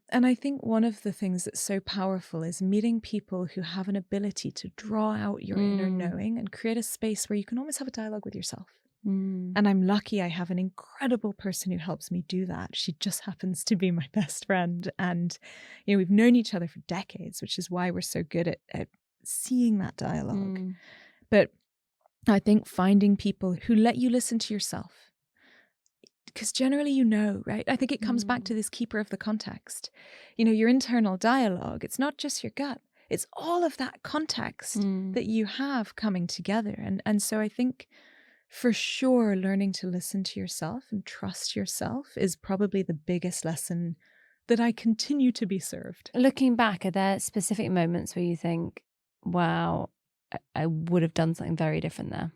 Speaker 1: And I think one of the things that's so powerful is meeting people who have an ability to draw out your inner knowing and create a space where you can almost have a dialogue with yourself. And I'm lucky I have an incredible person who helps me do that. She just happens to be my best friend. And, we've known each other for decades, which is why we're so good at seeing that dialogue. But I think finding people who let you listen to yourself, because generally, right? I think it comes back to this keeper of the context. Your internal dialogue, it's not just your gut. It's all of that context that you have coming together. And so I think for sure, learning to listen to yourself and trust yourself is probably the biggest lesson that I continue to be served.
Speaker 2: Looking back, are there specific moments where you think, wow, I would have done something very different there?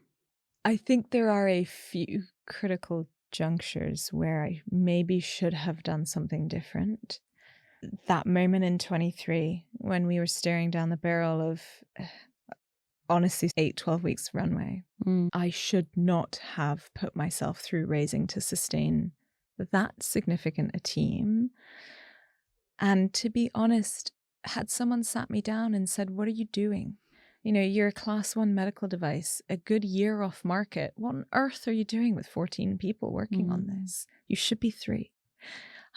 Speaker 1: I think there are a few critical junctures where I maybe should have done something different. That moment in 23 when we were staring down the barrel of, honestly, 12 weeks runway. I should not have put myself through raising to sustain that significant a team. And to be honest, had someone sat me down and said, what are you doing? You're a class 1 medical device, a good year off market. What on earth are you doing with 14 people working on this? You should be 3.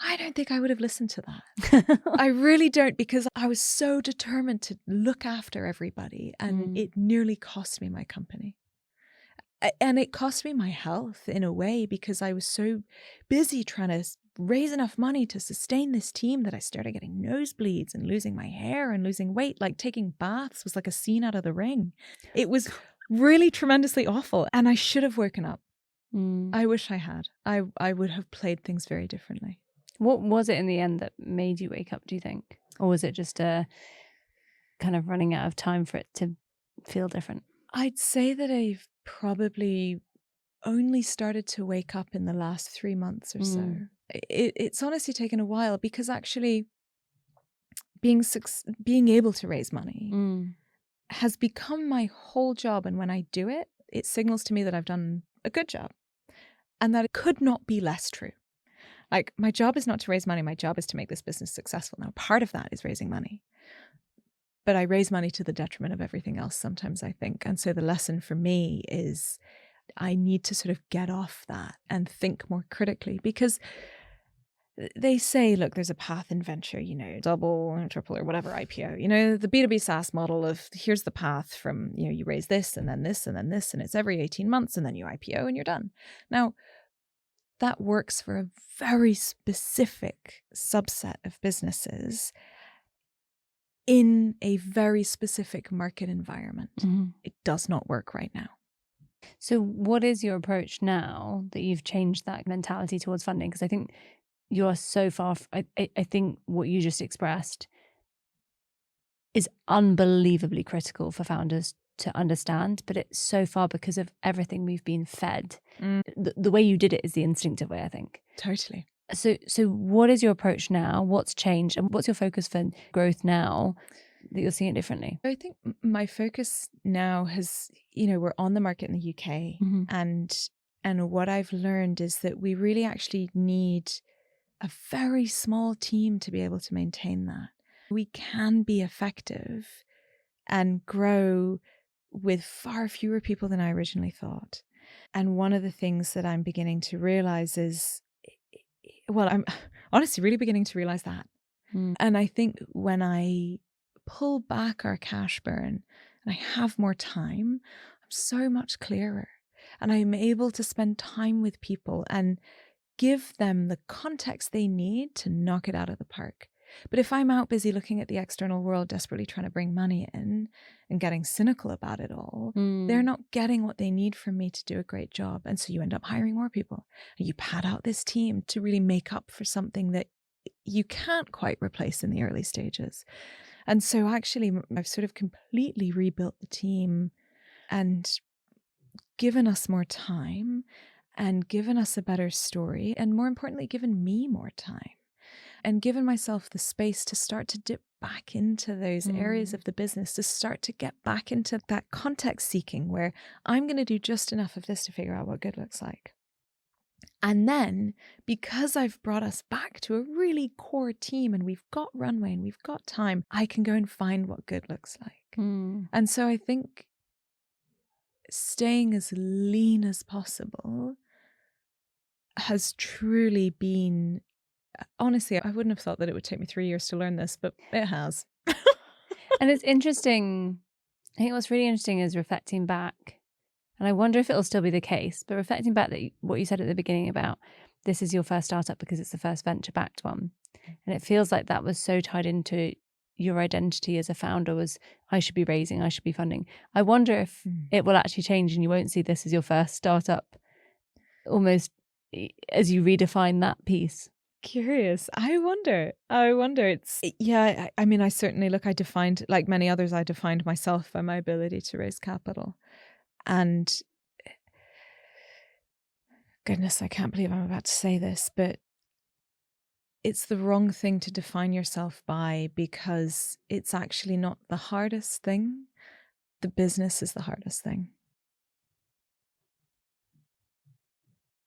Speaker 1: I don't think I would have listened to that. I really don't, because I was so determined to look after everybody, and it nearly cost me my company. And it cost me my health in a way, because I was so busy trying to raise enough money to sustain this team that I started getting nosebleeds and losing my hair and losing weight. Like taking baths was like a scene out of The Ring. It was really tremendously awful. And I should have woken up. I wish I had. I would have played things very differently.
Speaker 2: What was it in the end that made you wake up, do you think? Or was it just a kind of running out of time for it to feel different?
Speaker 1: I'd say that I've probably only started to wake up in the last 3 months or so. It's honestly taken a while, because actually being able to raise money has become my whole job. And when I do it, it signals to me that I've done a good job, and that it could not be less true. Like, my job is not to raise money. My job is to make this business successful. Now, part of that is raising money. But I raise money to the detriment of everything else sometimes, I think. And so the lesson for me is I need to sort of get off that and think more critically, because they say, look, there's a path in venture, double or triple or whatever IPO, the B2B SaaS model of here's the path from, you raise this and then this and then this, and it's every 18 months and then you IPO and you're done. Now, that works for a very specific subset of businesses in a very specific market environment. It does not work right now.
Speaker 2: So what is your approach now that you've changed that mentality towards funding? Because I think you are so far, I think what you just expressed is unbelievably critical for founders to understand, but it's so far because of everything we've been fed. The way you did it is the instinctive way, I think.
Speaker 1: Totally.
Speaker 2: So what is your approach now? What's changed? And what's your focus for growth now that you're seeing it differently?
Speaker 1: I think my focus now has, we're on the market in the UK. And what I've learned is that we really actually need a very small team to be able to maintain that. We can be effective and grow with far fewer people than I originally thought. And one of the things that I'm beginning to realize is, well, I'm honestly really beginning to realize that. And I think when I pull back our cash burn and I have more time, I'm so much clearer. And I'm able to spend time with people and give them the context they need to knock it out of the park. But if I'm out busy looking at the external world, desperately trying to bring money in and getting cynical about it all, they're not getting what they need from me to do a great job. And so you end up hiring more people. And you pad out this team to really make up for something that you can't quite replace in the early stages. And so actually, I've sort of completely rebuilt the team and given us more time and given us a better story, and more importantly, given me more time. And given myself the space to start to dip back into those areas of the business, to start to get back into that context seeking where I'm going to do just enough of this to figure out what good looks like. And then, because I've brought us back to a really core team and we've got runway and we've got time, I can go and find what good looks like. And so I think staying as lean as possible has truly been... Honestly, I wouldn't have thought that it would take me 3 years to learn this, but it has.
Speaker 2: And it's interesting. I think what's really interesting is reflecting back, and I wonder if it'll still be the case, but reflecting back that what you said at the beginning about this is your first startup because it's the first venture-backed one. And it feels like that was so tied into your identity as a founder was, I should be raising, I should be funding. I wonder if it will actually change and you won't see this as your first startup almost as you redefine that piece.
Speaker 1: Curious. I wonder. It's, yeah, I mean, I certainly, look, I defined, like many others, I defined myself by my ability to raise capital. And goodness, I can't believe I'm about to say this, but it's the wrong thing to define yourself by, because it's actually not the hardest thing. The business is the hardest thing.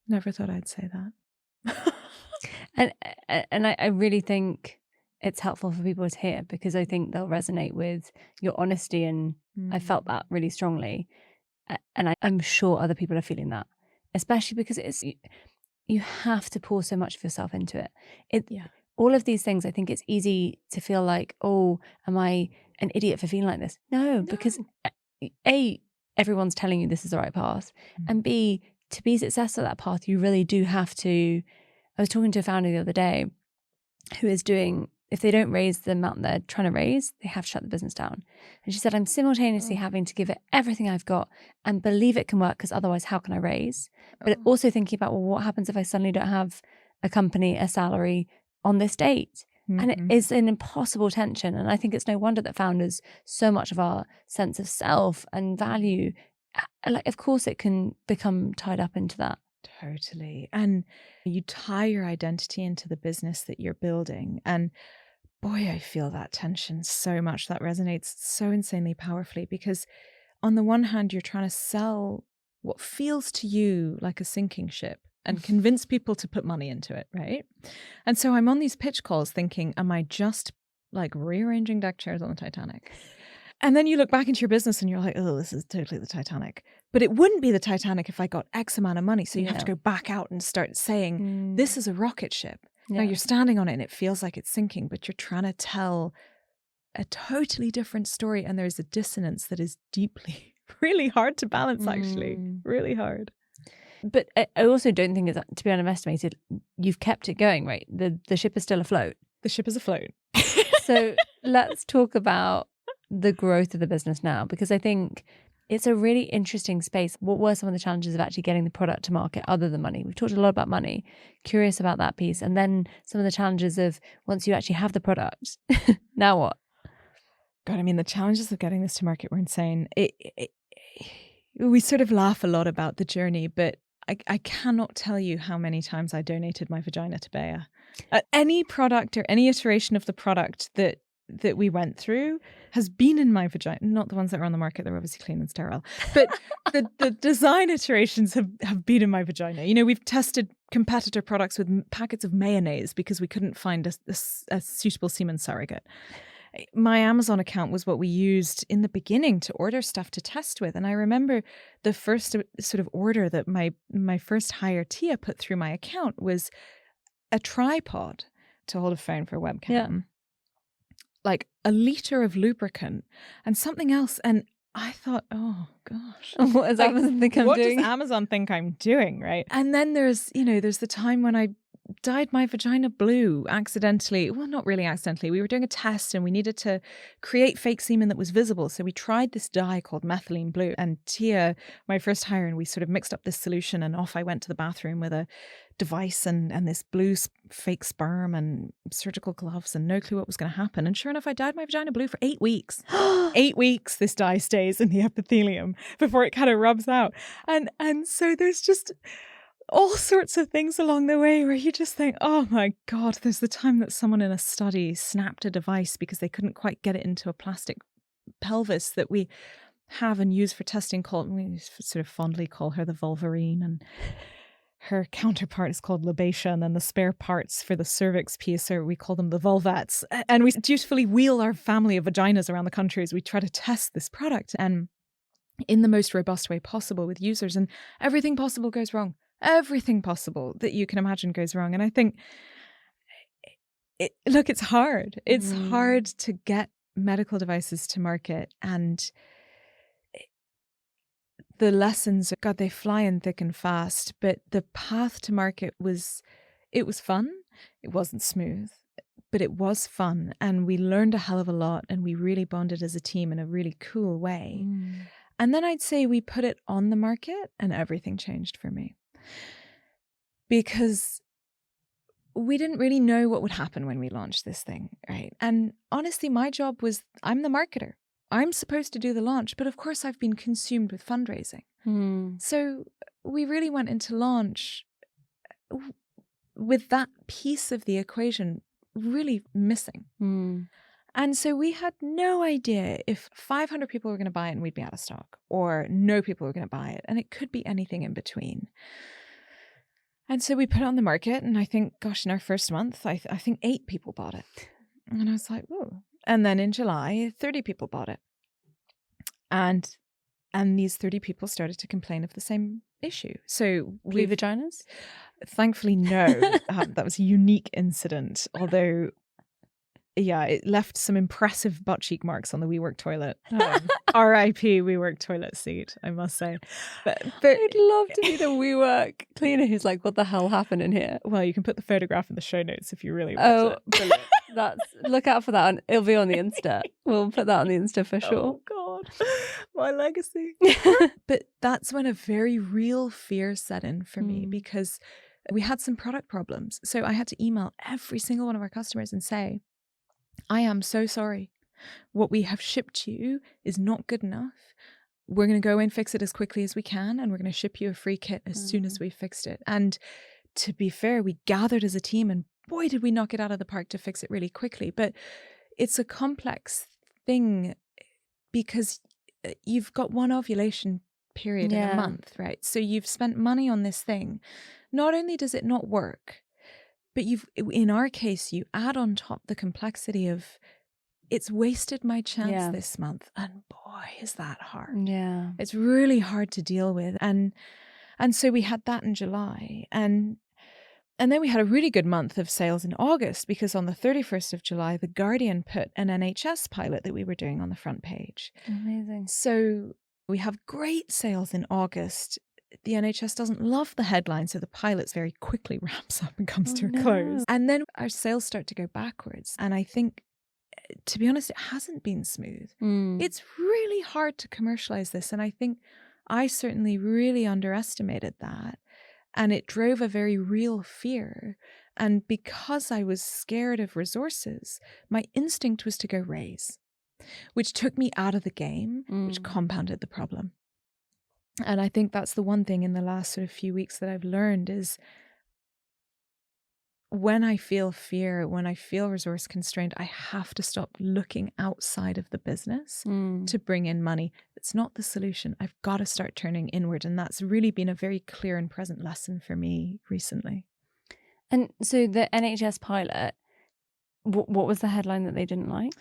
Speaker 1: Never thought I'd say that.
Speaker 2: And I really think it's helpful for people to hear, because I think they'll resonate with your honesty, and I felt that really strongly. And I'm sure other people are feeling that, especially because you have to pour so much of yourself into it. All of these things, I think it's easy to feel like, oh, am I an idiot for feeling like this? No, because A, everyone's telling you this is the right path. And B, to be successful at that path, you really do have to. I was talking to a founder the other day who is doing, if they don't raise the amount they're trying to raise, they have to shut the business down. And she said, I'm simultaneously having to give it everything I've got and believe it can work, because otherwise how can I raise? But also thinking about, well, what happens if I suddenly don't have a company, a salary on this date? And it is an impossible tension. And I think it's no wonder that founders, so much of our sense of self and value, like, of course it can become tied up into that.
Speaker 1: Totally. And you tie your identity into the business that you're building. And boy, I feel that tension so much. That resonates so insanely powerfully, because on the one hand, you're trying to sell what feels to you like a sinking ship and convince people to put money into it, right? And so I'm on these pitch calls thinking, am I just like rearranging deck chairs on the Titanic? And then you look back into your business and you're like, oh, this is totally the Titanic. But it wouldn't be the Titanic if I got X amount of money. So you have to go back out and start saying, this is a rocket ship. Now you're standing on it and it feels like it's sinking, but you're trying to tell a totally different story. And there's a dissonance that is deeply, really hard to balance, actually. Really hard.
Speaker 2: But I also don't think it's to be underestimated. You've kept it going, right? The ship is still afloat.
Speaker 1: The ship is afloat.
Speaker 2: So let's talk about the growth of the business now, because I think it's a really interesting space. What were some of the challenges of actually getting the product to market other than money? We've talked a lot about money. Curious about that piece. And then some of the challenges of once you actually have the product, now what?
Speaker 1: God, I mean, the challenges of getting this to market were insane. We sort of laugh a lot about the journey, but I cannot tell you how many times I donated my vagina to Béa. Any product or any iteration of the product that we went through has been in my vagina. Not the ones that are on the market, they're obviously clean and sterile. But the design iterations have been in my vagina. You know, we've tested competitor products with packets of mayonnaise because we couldn't find a suitable semen surrogate. My Amazon account was what we used in the beginning to order stuff to test with. And I remember the first sort of order that my first hire, Tia, put through my account was a tripod to hold a phone for a webcam, like a liter of lubricant and something else. And I thought, oh gosh,
Speaker 2: what does Amazon think I'm doing?
Speaker 1: What does Amazon think I'm doing, right? And then there's the time when I dyed my vagina blue accidentally. Well, not really accidentally. We were doing a test and we needed to create fake semen that was visible. So we tried this dye called methylene blue. And Tia, my first hire, and we sort of mixed up this solution, and off I went to the bathroom with a device and this blue fake sperm and surgical gloves and no clue what was going to happen. And sure enough, I dyed my vagina blue for 8 weeks. 8 weeks this dye stays in the epithelium before it kind of rubs out. And so there's just all sorts of things along the way where you just think, oh my God, there's the time that someone in a study snapped a device because they couldn't quite get it into a plastic pelvis that we have and use for testing, we sort of fondly call her the Vulvarine, and her counterpart is called Labation, and then the spare parts for the cervix piece, we call them the vulvats. And we dutifully wheel our family of vaginas around the country as we try to test this product, and in the most robust way possible with users, and everything possible goes wrong. Everything possible that you can imagine goes wrong. And I think, it's hard. It's hard to get medical devices to market. And the lessons, God, they fly in thick and fast, but the path to market was fun. It wasn't smooth, but it was fun. And we learned a hell of a lot, and we really bonded as a team in a really cool way. And then I'd say we put it on the market and everything changed for me. Because we didn't really know what would happen when we launched this thing, right? And honestly, my job was, I'm the marketer. I'm supposed to do the launch, but of course I've been consumed with fundraising. So we really went into launch with that piece of the equation really missing. And so we had no idea if 500 people were going to buy it and we'd be out of stock, or no people were going to buy it. And it could be anything in between. And so we put it on the market, and I think, gosh, in our first month, I think 8 people bought it. And I was like, oh. And then in July, 30 people bought it. And these 30 people started to complain of the same issue. So
Speaker 2: Blue vaginas?
Speaker 1: Thankfully, no. That was a unique incident. Although, yeah, it left some impressive butt cheek marks on the WeWork toilet. R.I.P. WeWork toilet seat, I must say. But
Speaker 2: I'd love to be the WeWork cleaner who's like, what the hell happened in here?
Speaker 1: Well, you can put the photograph in the show notes if you really want it.
Speaker 2: Brilliant. Look out for that. It'll be on the Insta. We'll put that on the Insta for sure.
Speaker 1: Oh, God. My legacy. But that's when a very real fear set in for me, because we had some product problems. So I had to email every single one of our customers and say, I am so sorry. What we have shipped you is not good enough. We're going to go and fix it as quickly as we can, and we're going to ship you a free kit as soon as we fixed it. And to be fair, we gathered as a team, and boy, did we knock it out of the park to fix it really quickly. But it's a complex thing because you've got one ovulation period in a month, right? So you've spent money on this thing. Not only does it not work, but in our case, you add on top the complexity of, it's wasted my chance this month. And boy, is that hard. Yeah. It's really hard to deal with. And so we had that in July. And then we had a really good month of sales in August, because on the 31st of July, The Guardian put an NHS pilot that we were doing on the front page.
Speaker 2: Amazing.
Speaker 1: So we have great sales in August. The NHS doesn't love the headline, so the pilot very quickly wraps up and comes to a close. And then our sales start to go backwards. And I think, to be honest, it hasn't been smooth. It's really hard to commercialize this. And I think I certainly really underestimated that. And it drove a very real fear. And because I was scared of resources, my instinct was to go raise, which took me out of the game, which compounded the problem. And I think that's the one thing in the last sort of few weeks that I've learned is, when I feel fear, when I feel resource constrained, I have to stop looking outside of the business to bring in money. It's not the solution. I've got to start turning inward. And that's really been a very clear and present lesson for me recently.
Speaker 2: And so the NHS pilot, what was the headline that they didn't like?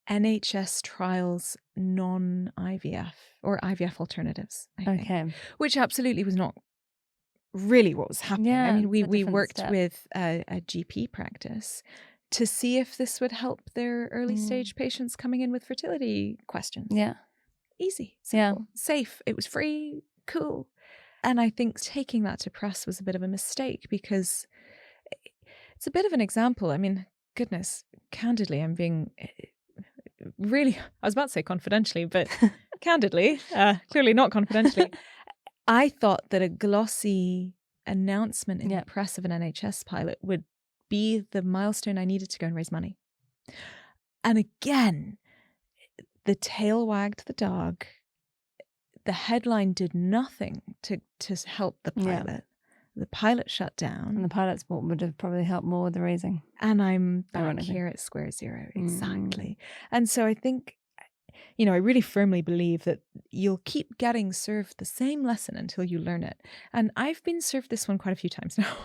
Speaker 1: NHS trials non-IVF or IVF alternatives, I think.
Speaker 2: Okay.
Speaker 1: Which absolutely was not really what was happening.
Speaker 2: Yeah,
Speaker 1: I mean, we worked
Speaker 2: step.
Speaker 1: with a GP practice to see if this would help their early stage patients coming in with fertility questions.
Speaker 2: Yeah.
Speaker 1: Easy, simple, safe. It was free, cool. And I think taking that to press was a bit of a mistake, because it's a bit of an example. I mean, goodness, candidly, I'm being really, I was about to say confidentially, but candidly, clearly not confidentially. I thought that a glossy announcement in the press of an NHS pilot would be the milestone I needed to go and raise money. And again, the tail wagged the dog. The headline did nothing to help the pilot. Yeah. The pilot shut down.
Speaker 2: And the pilot's what would have probably helped more with the raising.
Speaker 1: And I'm back here at square zero. Exactly. And so I think, you know, I really firmly believe that you'll keep getting served the same lesson until you learn it. And I've been served this one quite a few times now.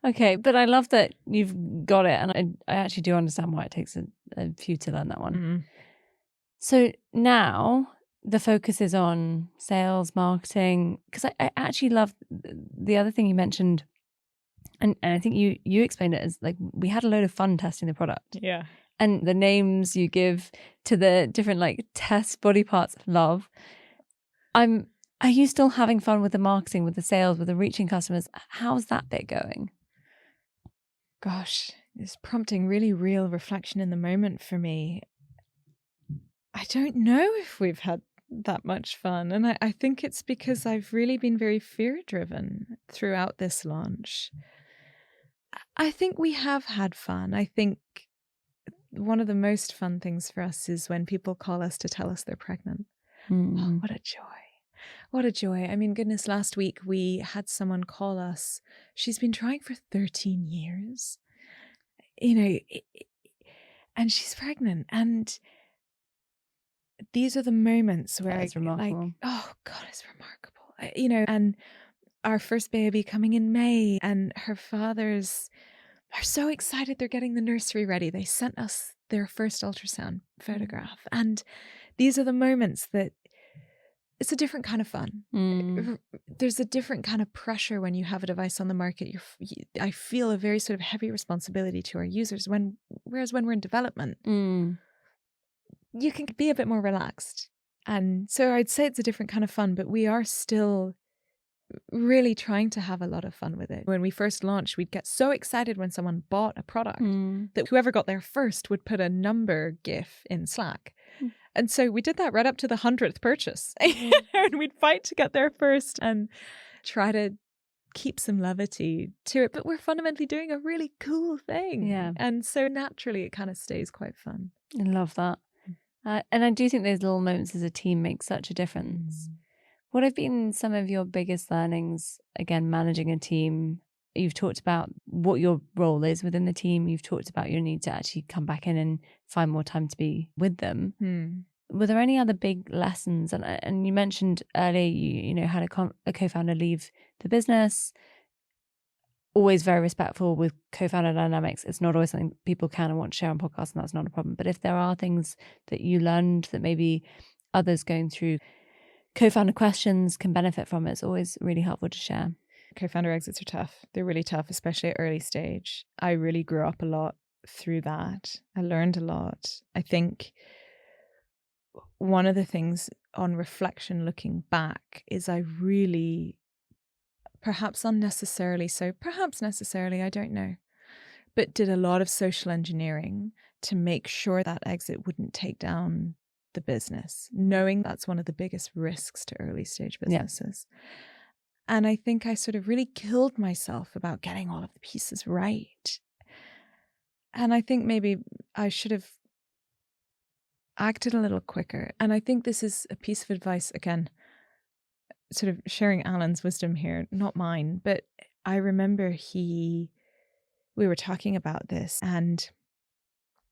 Speaker 2: Okay, but I love that you've got it. And I actually do understand why it takes a few to learn that one. Mm-hmm. So now the focus is on sales, marketing, because I actually love the other thing you mentioned. And I think you explained it as like, we had a load of fun testing the product.
Speaker 1: Yeah.
Speaker 2: And the names you give to the different like test body parts, love. Are you still having fun with the marketing, with the sales, with the reaching customers? How's that bit going?
Speaker 1: Gosh, it's prompting really real reflection in the moment for me. I don't know if we've had that much fun. And I think it's because I've really been very fear-driven throughout this launch. I think we have had fun. I think one of the most fun things for us is when people call us to tell us they're pregnant. Oh, what a joy. What a joy. I mean, goodness, last week we had someone call us. She's been trying for 13 years, and she's pregnant. And these are the moments where
Speaker 2: It's remarkable.
Speaker 1: like, oh God, it's remarkable. And our first baby coming in May, and her fathers are so excited they're getting the nursery ready. They sent us their first ultrasound photograph. And these are the moments that it's a different kind of fun. There's a different kind of pressure when you have a device on the market. I feel a very sort of heavy responsibility to our users, whereas when we're in development, you can be a bit more relaxed. And so I'd say it's a different kind of fun, but we are still really trying to have a lot of fun with it. When we first launched, we'd get so excited when someone bought a product that whoever got there first would put a number GIF in Slack. And so we did that right up to the 100th purchase. And we'd fight to get there first and try to keep some levity to it. But we're fundamentally doing a really cool thing.
Speaker 2: Yeah.
Speaker 1: And so naturally, it kind of stays quite fun.
Speaker 2: I love that. And I do think those little moments as a team make such a difference. What have been some of your biggest learnings, again, managing a team? You've talked about what your role is within the team. You've talked about your need to actually come back in and find more time to be with them. Were there any other big lessons? And you mentioned earlier, you had a co-founder leave the business. Always very respectful with co-founder dynamics. It's not always something people can and want to share on podcasts, and that's not a problem. But if there are things that you learned that maybe others going through co-founder questions can benefit from, it's always really helpful to share.
Speaker 1: Co-founder exits are tough. They're really tough, especially at early stage. I really grew up a lot through that. I learned a lot. I think one of the things on reflection looking back is I really, perhaps unnecessarily so, perhaps necessarily, I don't know, but did a lot of social engineering to make sure that exit wouldn't take down the business, knowing that's one of the biggest risks to early stage businesses. Yeah. And I think I sort of really killed myself about getting all of the pieces right. And I think maybe I should have acted a little quicker. And I think this is a piece of advice, again, sort of sharing Alan's wisdom here, not mine, but I remember we were talking about this, and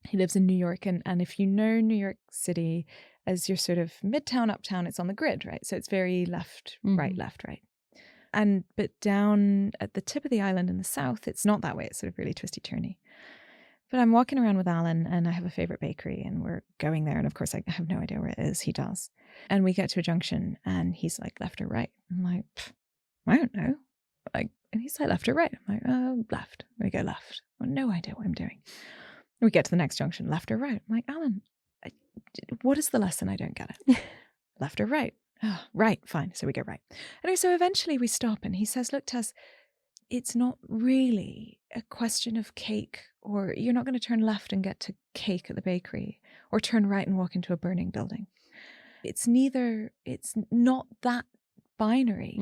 Speaker 1: he lives in New York. And if you know New York City as your sort of midtown, uptown, it's on the grid, right? So it's very left, right, left, right. But down at the tip of the island in the south, it's not that way. It's sort of really twisty-turny. But I'm walking around with Alan, and I have a favorite bakery, and we're going there. And of course, I have no idea where it is. He does. And we get to a junction, and he's like, left or right? I'm like, I don't know. And he's like, left or right? I'm like, oh, left. We go left. I have no idea what I'm doing. We get to the next junction, left or right? I'm like, Alan, what is the lesson? I don't get it. Left or right? Oh, right, fine. So we go right. Anyway, so eventually we stop, and he says, look, Tess, it's not really a question of cake, or you're not going to turn left and get to cake at the bakery, or turn right and walk into a burning building. It's not that binary.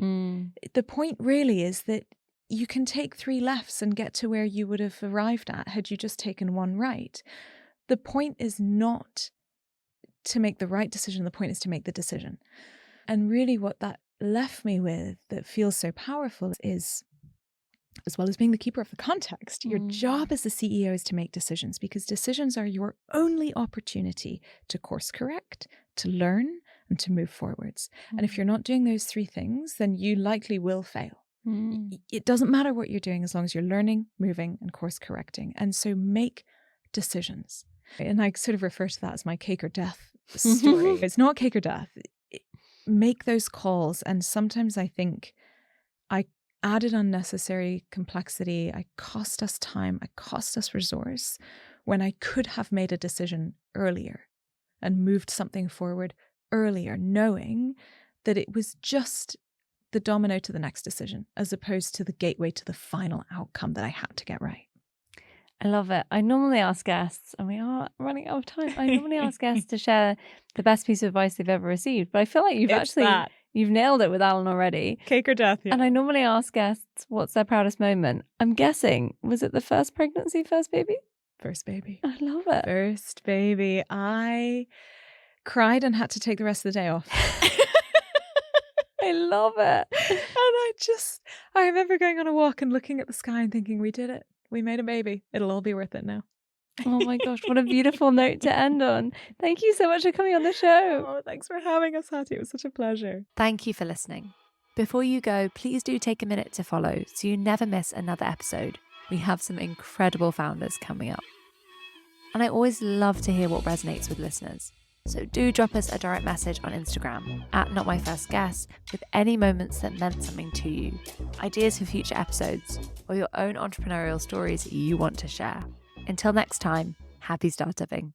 Speaker 1: The point really is that you can take 3 lefts and get to where you would have arrived at had you just taken 1 right. The point is not to make the right decision. The point is to make the decision. And really what that left me with that feels so powerful is, as well as being the keeper of the context, your job as the CEO is to make decisions, because decisions are your only opportunity to course correct, to learn, and to move forwards. And if you're not doing those 3 things, then you likely will fail. It doesn't matter what you're doing as long as you're learning, moving, and course correcting. And so make decisions. And I sort of refer to that as my cake or death story. It's not cake or death. Make those calls. And sometimes I think I added unnecessary complexity. I cost us time. I cost us resource when I could have made a decision earlier and moved something forward earlier, knowing that it was just the domino to the next decision, as opposed to the gateway to the final outcome that I had to get right.
Speaker 2: I love it. I normally ask guests, and we are running out of time. I normally ask guests to share the best piece of advice they've ever received, but I feel like you've nailed it with Alan already.
Speaker 1: Cake or death. Yeah.
Speaker 2: And I normally ask guests, what's their proudest moment? I'm guessing, was it the first pregnancy, first baby?
Speaker 1: First baby.
Speaker 2: I love it.
Speaker 1: First baby. I cried and had to take the rest of the day off.
Speaker 2: I love it.
Speaker 1: And I remember going on a walk and looking at the sky and thinking, we did it. We made a baby. It'll all be worth it now.
Speaker 2: Oh my gosh, what a beautiful note to end on. Thank you so much for coming on the show.
Speaker 1: Oh, thanks for having us, Hattie. It was such a pleasure.
Speaker 2: Thank you for listening. Before you go, please do take a minute to follow so you never miss another episode. We have some incredible founders coming up. And I always love to hear what resonates with listeners. So do drop us a direct message on Instagram @NotMyFirstGuest with any moments that meant something to you, ideas for future episodes, or your own entrepreneurial stories you want to share. Until next time, happy startupping.